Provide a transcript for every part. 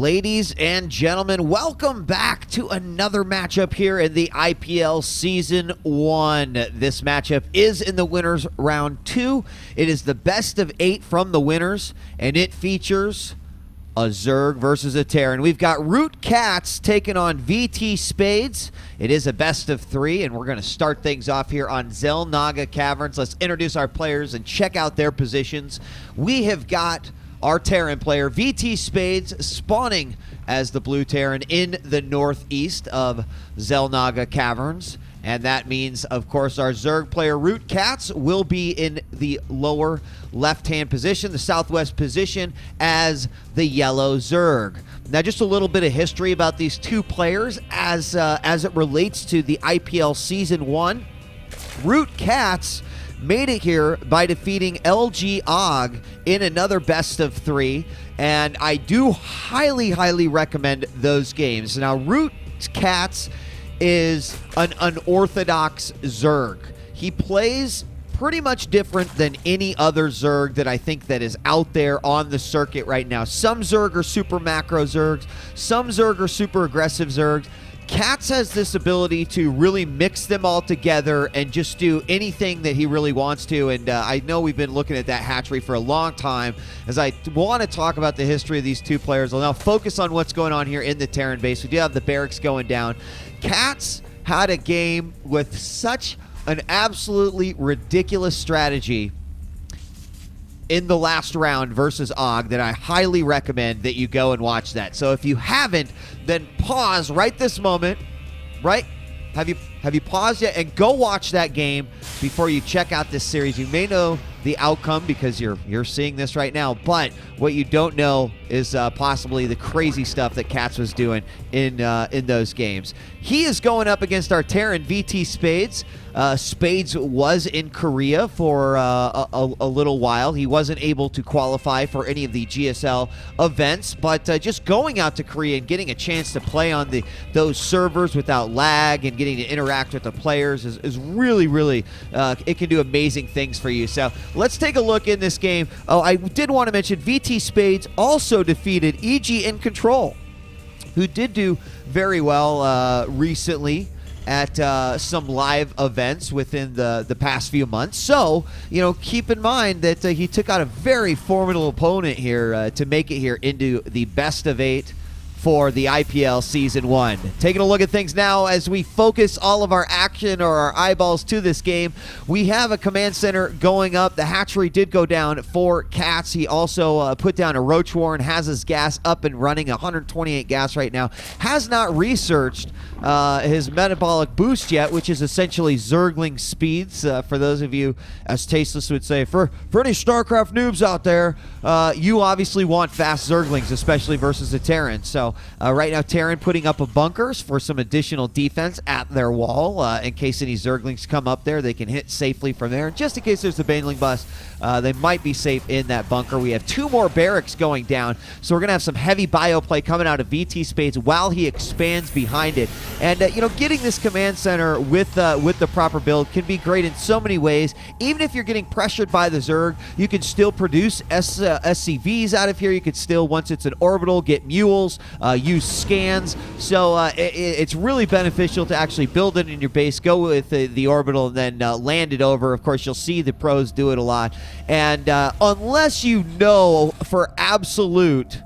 Ladies and gentlemen, welcome back to another matchup here in the IPL Season 1. This matchup is in the winners round 2. It is the best of 8 from the winners, and it features a Zerg versus a Terran. We've got ROOTCatZ taking on VTSpades. It is a best of 3, and we're going to start things off here on Xel'Naga Caverns. Let's introduce our players and check out their positions. We have got our Terran player, VTSpades, spawning as the blue Terran in the northeast of Xel'Naga Caverns. And that means, of course, our Zerg player, ROOTCatZ, will be in the lower left-hand position, the southwest position, as the yellow Zerg. Now, just a little bit of history about these two players as it relates to the IPL Season 1. ROOTCatZ made it here by defeating LG Og in another best of 3, and I do highly recommend those games. Now, ROOTCatZ is an unorthodox Zerg. He plays pretty much different than any other Zerg that I think that is out there on the circuit right now. Some Zerg are super macro Zergs, some Zerg are super aggressive Zergs. KATZ has this ability to really mix them all together and just do anything that he really wants to, and I know we've been looking at that hatchery for a long time. As I want to talk about the history of these two players, I'll now focus on what's going on here in the Terran base. We do have the barracks going down. KATZ had a game with such an absolutely ridiculous strategy in the last round versus Og that I highly recommend that you go and watch that. So if you haven't, then pause right this moment, right? Have you paused yet? And go watch that game before you check out this series. You may know the outcome because you're seeing this right now, but what you don't know is possibly the crazy stuff that KATZ was doing in those games. He is going up against our Terran, VTSpades. Spades was in Korea for a little while. He wasn't able to qualify for any of the GSL events, but just going out to Korea and getting a chance to play on those servers without lag and getting to interact with the players is really, it can do amazing things for you. So let's take a look in this game. Oh, I did want to mention VTSpades also defeated IGN Control, who did do very well recently at some live events within the past few months. So, keep in mind that he took out a very formidable opponent here to make it here into the best of 8 for the IPL Season 1. Taking a look at things now as we focus all of our action or our eyeballs to this game. We have a command center going up. The hatchery did go down for KATZ. He also put down a roach warren, has his gas up and running, 128 gas right now. Has not researched his metabolic boost yet, which is essentially Zergling speeds. For those of you, as Tasteless would say, for any StarCraft noobs out there, you obviously want fast Zerglings, especially versus the Terran. So right now, Terran putting up a bunkers for some additional defense at their wall. In case any Zerglings come up there, they can hit safely from there. And just in case there's a Baneling bust, they might be safe in that bunker. We have 2 more barracks going down, so we're going to have some heavy bio play coming out of VTSpades while he expands behind it. And, getting this command center with the proper build can be great in so many ways. Even if you're getting pressured by the Zerg, you can still produce SCVs out of here. You could still, once it's an orbital, get mules, use scans. So it's really beneficial to actually build it in your base, go with the orbital, and then land it over. Of course, you'll see the pros do it a lot. And unless you know for absolute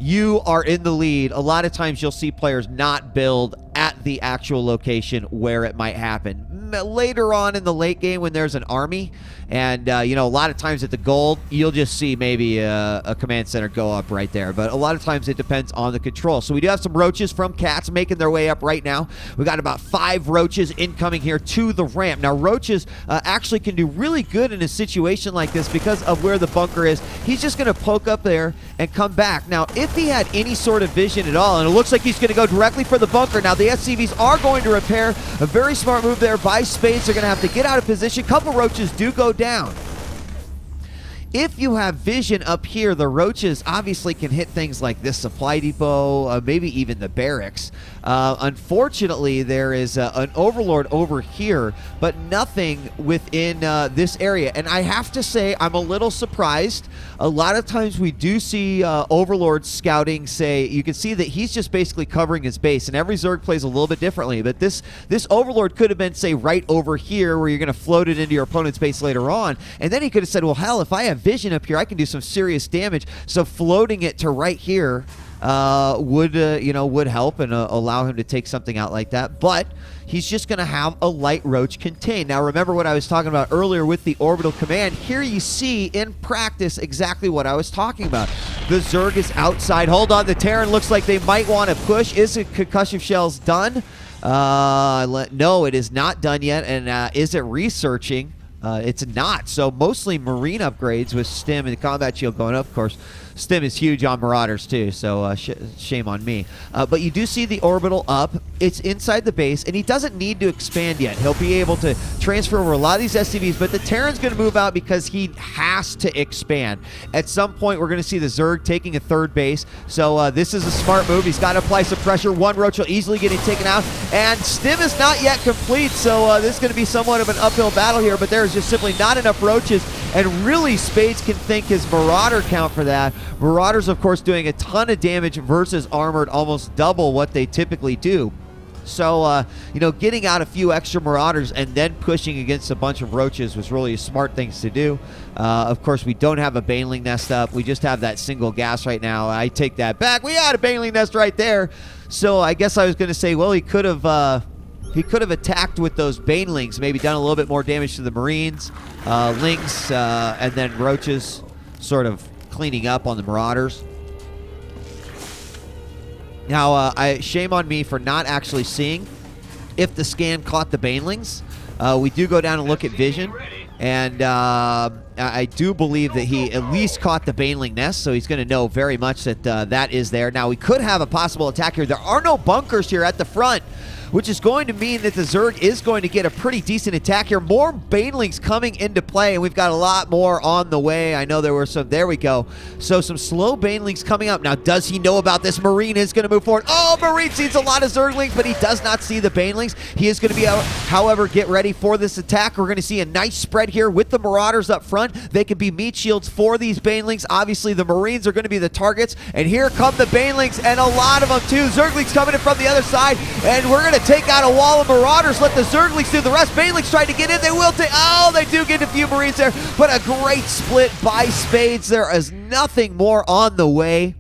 you are in the lead, a lot of times you'll see players not build at the actual location where it might happen. Later on in the late game when there's an army and, a lot of times at the gold, you'll just see maybe a command center go up right there. But a lot of times it depends on the control. So we do have some roaches from KATZ making their way up right now. We got about 5 roaches incoming here to the ramp. Now, roaches actually can do really good in a situation like this because of where the bunker is. He's just going to poke up there and come back. Now, if he had any sort of vision at all, and it looks like he's going to go directly for the bunker. Now, the SCVs are going to repair. A very smart move there by Spades. They're going to have to get out of position. A couple roaches do go down. If you have vision up here, the roaches obviously can hit things like this supply depot, maybe even the barracks. Unfortunately, there is an overlord over here, but nothing within this area. And I have to say, I'm a little surprised. A lot of times we do see overlords scouting, say, you can see that he's just basically covering his base, and every Zerg plays a little bit differently. But this overlord could have been, say, right over here where you're going to float it into your opponent's base later on. And then he could have said, well, hell, if I have vision up here, I can do some serious damage. So floating it to right here would help and allow him to take something out like that. But he's just going to have a light roach contain. Now, remember what I was talking about earlier with the orbital command. Here you see in practice exactly what I was talking about. The Zerg is outside. Hold on, the Terran looks like they might want to push. Is it concussive shells done? No, it is not done yet. And is it researching? It's not. So mostly marine upgrades with stim and combat shield going up. Of course, stim is huge on Marauders too, so shame on me. But you do see the orbital up. It's inside the base, and he doesn't need to expand yet. He'll be able to transfer over a lot of these SCVs, but the Terran's going to move out because he has to expand. At some point, we're going to see the Zerg taking a third base, so this is a smart move. He's got to apply some pressure. One roach will easily get taken out, and stim is not yet complete, so this is going to be somewhat of an uphill battle here, but there's just simply not enough roaches, and really Spades can thank his Marauder count for that. Marauders, of course, doing a ton of damage versus armored, almost double what they typically do. So, getting out a few extra Marauders and then pushing against a bunch of roaches was really a smart thing to do. Of course, we don't have a Baneling nest up. We just have that single gas right now. I take that back. We had a Baneling nest right there. So I guess I was going to say, well, he could have attacked with those Banelings, maybe done a little bit more damage to the Marines, Lynx, and then roaches sort of cleaning up on the Marauders. Now, shame on me for not actually seeing if the scan caught the Banelings. We do go down and look at vision, and I do believe that he at least caught the Baneling nest, so he's going to know very much that that is there. Now, we could have a possible attack here. There are no bunkers here at the front, which is going to mean that the Zerg is going to get a pretty decent attack here. More Banelings coming into play, and we've got a lot more on the way. I know there were some. There we go. So some slow Banelings coming up. Now, does he know about this? Marine is going to move forward. Oh, Marine sees a lot of Zerglings, but he does not see the Banelings. He is going to be out. However, get ready for this attack. We're going to see a nice spread here with the Marauders up front. They can be meat shields for these Banelings. Obviously, the Marines are going to be the targets, and here come the Banelings, and a lot of them too. Zerglings coming in from the other side, and we're going to take out a wall of Marauders. Let the Zerglings do the rest. Banelings trying to get in. They will take. Oh, they do get a few Marines there, but a great split by Spades. There is nothing more on the way.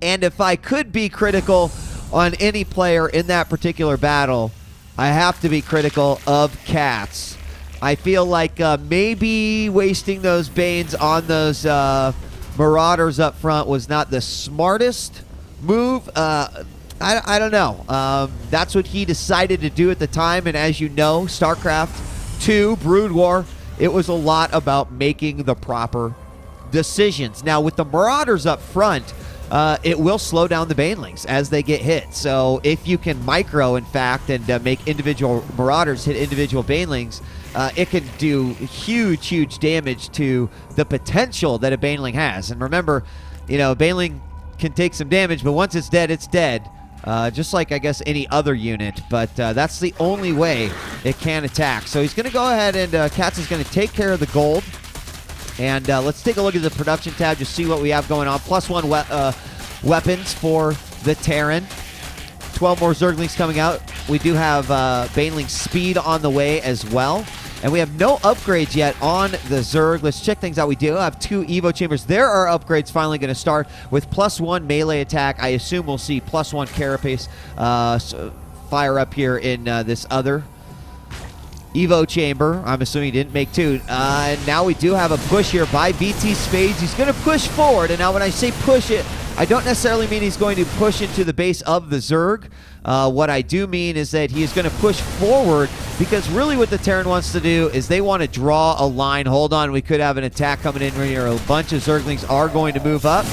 And if I could be critical on any player in that particular battle, I have to be critical of ROOTCatZ. I feel like maybe wasting those Banes on those Marauders up front was not the smartest move. I don't know. That's what he decided to do at the time, and as you know, StarCraft 2, Brood War, it was a lot about making the proper decisions. Now, with the Marauders up front, it will slow down the Banelings as they get hit. So if you can micro, in fact, and make individual Marauders hit individual Banelings, it can do huge, huge damage to the potential that a Baneling has. And remember, a Baneling can take some damage, but once it's dead, it's dead. Just like, I guess, any other unit, but that's the only way it can attack. So he's going to go ahead, and ROOTCatZ is going to take care of the gold. And let's take a look at the production tab, just see what we have going on. +1 weapons for the Terran. 12 more Zerglings coming out. We do have Baneling speed on the way as well. And we have no upgrades yet on the Zerg. Let's check things out. We do have 2 Evo chambers. There are upgrades finally going to start with +1 melee attack. I assume we'll see +1 carapace fire up here in this other Evo chamber. I'm assuming he didn't make 2. And now we do have a push here by VTSpades. He's going to push forward. And now when I say push it, I don't necessarily mean he's going to push into the base of the Zerg. What I do mean is that he is going to push forward, because really what the Terran wants to do is they want to draw a line. Hold on, we could have an attack coming in here. A bunch of Zerglings are going to move up.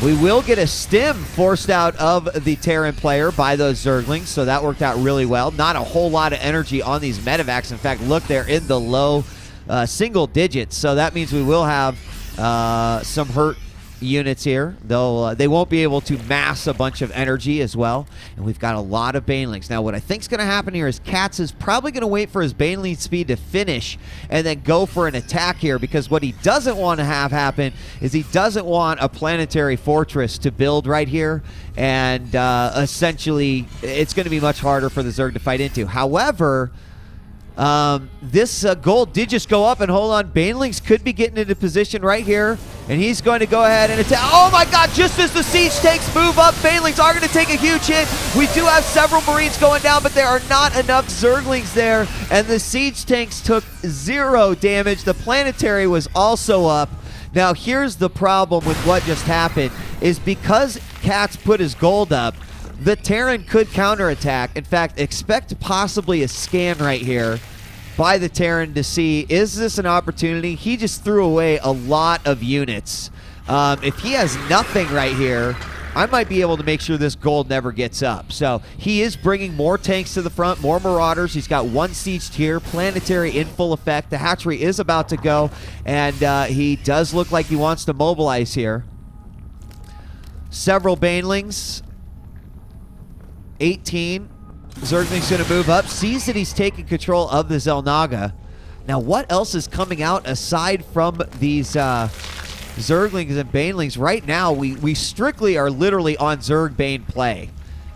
We will get a stim forced out of the Terran player by those Zerglings, so that worked out really well. Not a whole lot of energy on these medevacs. In fact, look, they're in the low single digits, so that means we will have some hurt units here. They won't be able to mass a bunch of energy as well. And we've got a lot of banelings. Now, what I think is going to happen here is KatZ is probably going to wait for his baneling speed to finish and then go for an attack here, because what he doesn't want to have happen is he doesn't want a planetary fortress to build right here. And essentially, it's going to be much harder for the Zerg to fight into. However, this gold did just go up, and hold on, banelings could be getting into position right here, and he's going to go ahead and attack. Oh my god, just as the siege tanks move up, banelings are going to take a huge hit. We do have several marines going down, but there are not enough zerglings there, and the siege tanks took 0 damage. The planetary was also up. Now here's the problem with what just happened, is because KatZ put his gold up, the Terran could counterattack. In fact, expect possibly a scan right here by the Terran to see, is this an opportunity? He just threw away a lot of units. If he has nothing right here, I might be able to make sure this gold never gets up. So he is bringing more tanks to the front, more marauders. He's got 1 siege tier, planetary in full effect. The hatchery is about to go, and he does look like he wants to mobilize here. Several banelings. 18. Zergling's going to move up. Sees that he's taking control of the Xel'Naga. Now, what else is coming out aside from these Zerglings and banelings? Right now, we strictly are literally on Zerg Bane play.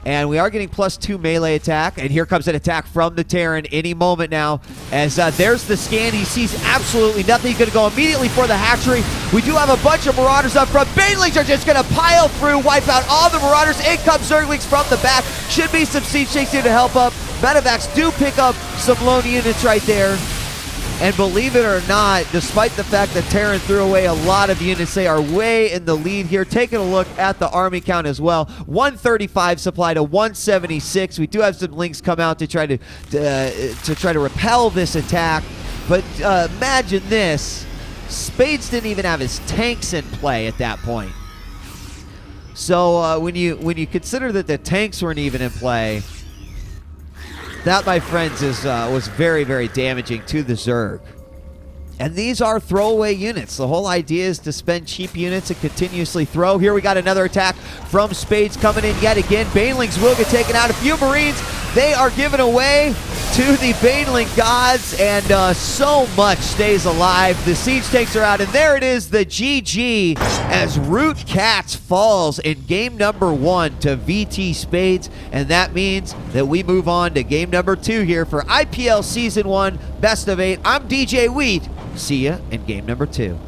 And we are getting +2 melee attack. And here comes an attack from the Terran any moment now. As there's the scan. He sees absolutely nothing. He's going to go immediately for the hatchery. We do have a bunch of marauders up front. Banelings are just going to pile through, wipe out all the marauders. In comes Zerglings from the back. Should be some siege tanks here to help up. Medevacs do pick up some lone units right there. And believe it or not, despite the fact that Terran threw away a lot of units, they are way in the lead here. Taking a look at the army count as well. 135 supply to 176. We do have some links come out to try to repel this attack. But imagine this. Spades didn't even have his tanks in play at that point. So when you consider that the tanks weren't even in play, that, my friends, was very, very damaging to the Zerg. And these are throwaway units. The whole idea is to spend cheap units and continuously throw. Here we got another attack from Spades coming in yet again. Banelings will get taken out. A few Marines, they are given away to the Baneling gods, and so much stays alive. The siege tanks are out, and there it is, the GG, as ROOTCatZ falls in game number 1 to VTSpades, and that means that we move on to game number 2 here for IPL Season 1 Best of 8. I'm DJ Wheat. See ya in game number 2.